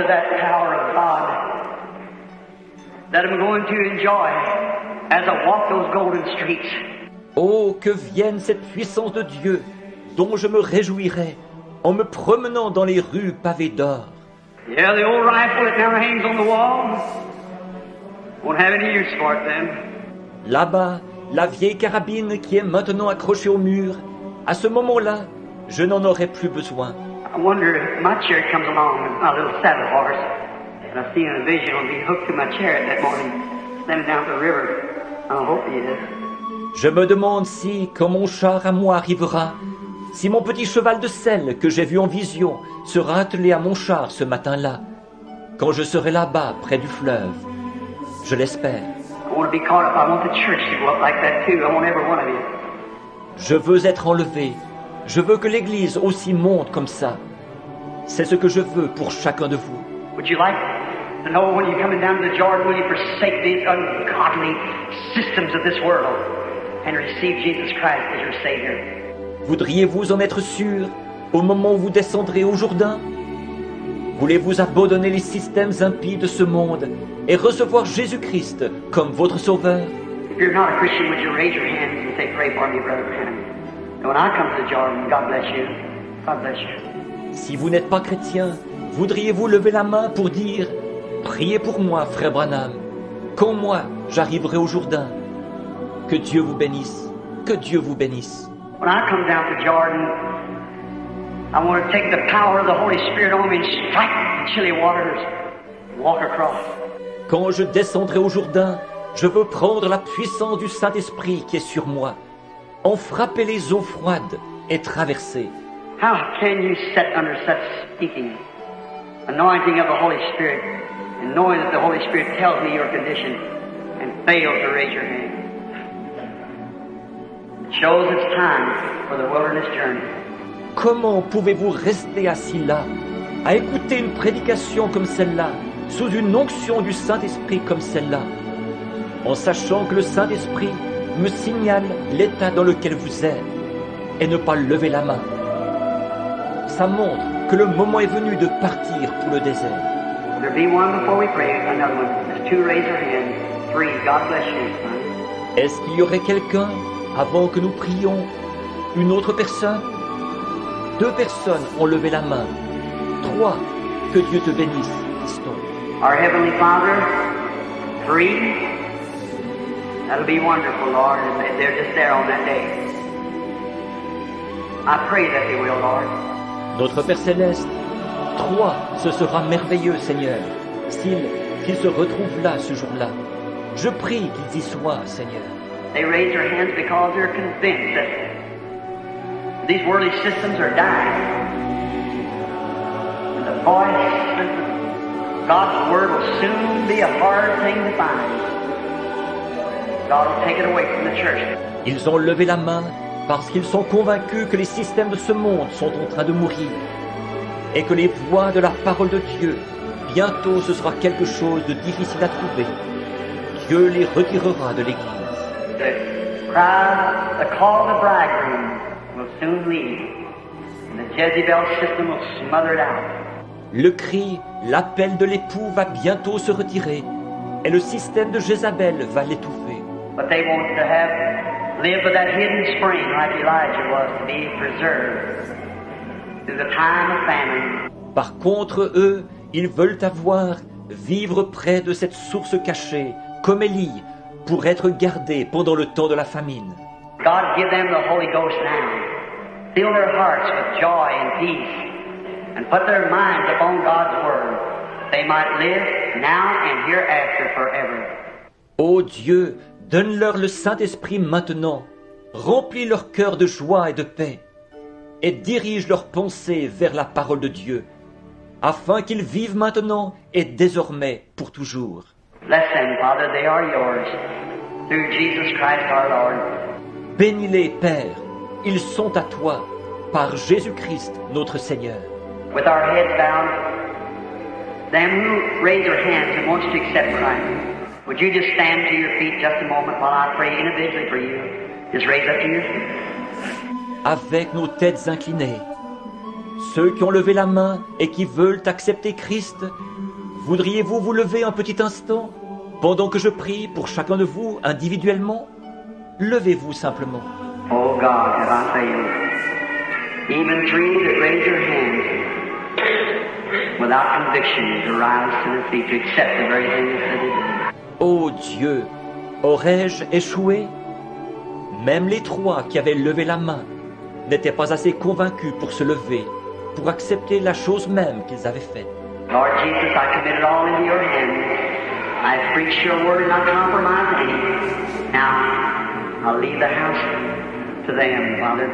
of that power of God that I'm going to enjoy as I walk those golden streets. Oh, que vienne cette puissance de Dieu dont je me réjouirai en me promenant dans les rues pavées d'or. Yeah, the old rifle that now hangs on the wall won't have any use for it then. Là-bas, la vieille carabine qui est maintenant accrochée au mur, à ce moment-là, je n'en aurai plus besoin. I wonder if my chair comes along with my little saddle horse, and I see in a vision I'll be hooked to my chariot that morning, standing down the river. I hope he is. Je me demande si, quand mon char à moi arrivera, si mon petit cheval de selle que j'ai vu en vision sera attelé à mon char ce matin-là, quand je serai là-bas, près du fleuve. Je l'espère. Je veux être enlevé. Je veux que l'Église aussi monte comme ça. C'est ce que je veux pour chacun de vous. Would you like to know when you're coming down to the Jordan, will you forsake these ungodly systems of this world and receive Jesus Christ as your Savior? Voudriez-vous en être sûr au moment où vous descendrez au Jourdain? Voulez-vous abandonner les systèmes impies de ce monde et recevoir Jésus-Christ comme votre Sauveur? If you're not a Christian, would you raise your hands and say, pray for me, Brother Branham? And when I come to the Jordan, God bless you. God bless you. Si vous n'êtes pas chrétien, voudriez-vous lever la main pour dire « Priez pour moi, frère Branham, quand moi j'arriverai au Jourdain. » Que Dieu vous bénisse, que Dieu vous bénisse. When I come down to Jordan, I want to take the power of the Holy Spirit on me and strike the chilly waters, walk across. Quand je descendrai au Jourdain, je veux prendre la puissance du Saint-Esprit qui est sur moi, en frapper les eaux froides et traverser. How can you sit under such speaking, anointing of the Holy Spirit, and knowing that the Holy Spirit tells me your condition, and fail to raise your hand? It shows it's time for the wilderness journey. Comment pouvez-vous rester assis là, à écouter une prédication comme celle-là, sous une onction du Saint-Esprit comme celle-là, en sachant que le Saint-Esprit me signale l'état dans lequel vous êtes, et ne pas lever la main? Ça montre que le moment est venu de partir pour le désert. Est-ce qu'il y aurait quelqu'un avant que nous prions? Une autre personne? 2 personnes ont levé la main. 3. Que Dieu te bénisse, Piston. Our Heavenly Father, 3. That'll be wonderful, Lord, if they're just there on that day. I pray that they will, Lord. Notre Père Céleste, 3, ce sera merveilleux, Seigneur, qu'ils se retrouvent là ce jour-là. Je prie qu'ils y soient, Seigneur. They raise their hands because they're convinced that these worldly systems are dying. And the voice of God's Word will soon be a hard thing to find. God will take it away from the church. Ils ont levé la main parce qu'ils sont convaincus que les systèmes de ce monde sont en train de mourir et que les voix de la parole de Dieu, bientôt ce sera quelque chose de difficile à trouver. Dieu les retirera de l'Église. The call of the bridegroom will soon leave, and the Jezebel system will smother it out. Le cri, l'appel de l'époux va bientôt se retirer et le système de Jézabel va l'étouffer. But they want to have lived with that hidden spring like Elijah was to be preserved through the time of famine. Par contre, eux, ils veulent vivre près de cette source cachée, comme Élie, pour être gardés pendant le temps de la famine. God give them the Holy Ghost now. Fill their hearts with joy and peace, and put their minds upon God's Word. They might live now and hereafter forever. Ô Dieu, donne-leur le Saint-Esprit maintenant, remplis leur cœur de joie et de paix, et dirige leurs pensées vers la parole de Dieu, afin qu'ils vivent maintenant et désormais pour toujours. Bless them, Father, they are yours, through Jesus Christ our Lord. Bénis-les, Père, ils sont à toi, par Jésus-Christ notre Seigneur. With our heads bowed, them who raise their hands and want to accept Christ, would you just stand to your feet just a moment while I pray individually for you? Just raise up to your feet. Avec nos têtes inclinées, ceux qui ont levé la main et qui veulent accepter Christ, Voudriez-vous vous lever un petit instant pendant que je prie pour chacun de vous individuellement? Levez-vous simplement. Oh God, have I failed? Even three that raise their hands without conviction to rise to their feet to accept the very things that they do. Ô Dieu, aurais-je échoué? Même les trois qui avaient levé la main n'étaient pas assez convaincus pour se lever, pour accepter la chose même qu'ils avaient faite. Lord Jesus, I commit it all into your hands. I preach your word and not compromise any. Now, I'll leave the house to them, Father.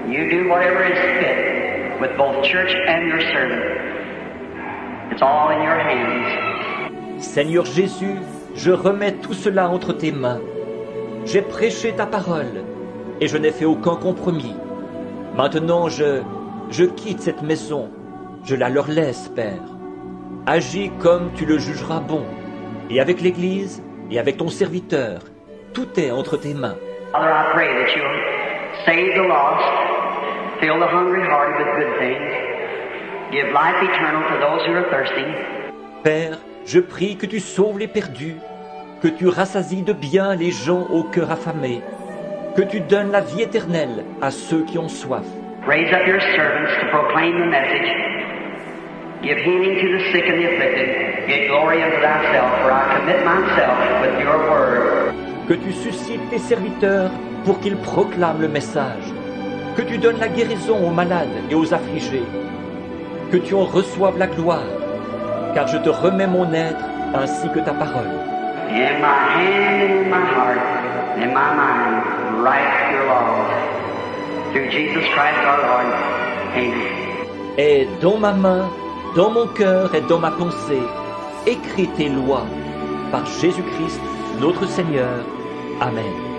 You do whatever is fit with both church and your servant. It's all in your hands. Seigneur Jésus, je remets tout cela entre tes mains. J'ai prêché ta parole et je n'ai fait aucun compromis. Maintenant, je quitte cette maison. Je la leur laisse, Père. Agis comme tu le jugeras bon. Et avec l'Église et avec ton serviteur, tout est entre tes mains. Father, I pray that you'll save the lost, fill the hungry hearted with good things, give life eternal to those who are thirsty. Père, je prie que tu sauves les perdus, que tu rassasies de bien les gens au cœur affamé, que tu donnes la vie éternelle à ceux qui ont soif. Raise up your servants to proclaim the message. Give healing to the sick and the afflicted. Get glory unto thyself, for I commit myself with your word. Que tu suscites tes serviteurs pour qu'ils proclament le message. Que tu donnes la guérison aux malades et aux affligés. Que tu en reçoives la gloire, car je te remets mon être ainsi que ta parole. In my hand and in my heart, in my mind, write your laws. Through Jesus Christ our Lord. Amen. Et dans ma main, dans mon cœur et dans ma pensée, écris tes lois par Jésus-Christ, notre Seigneur. Amen.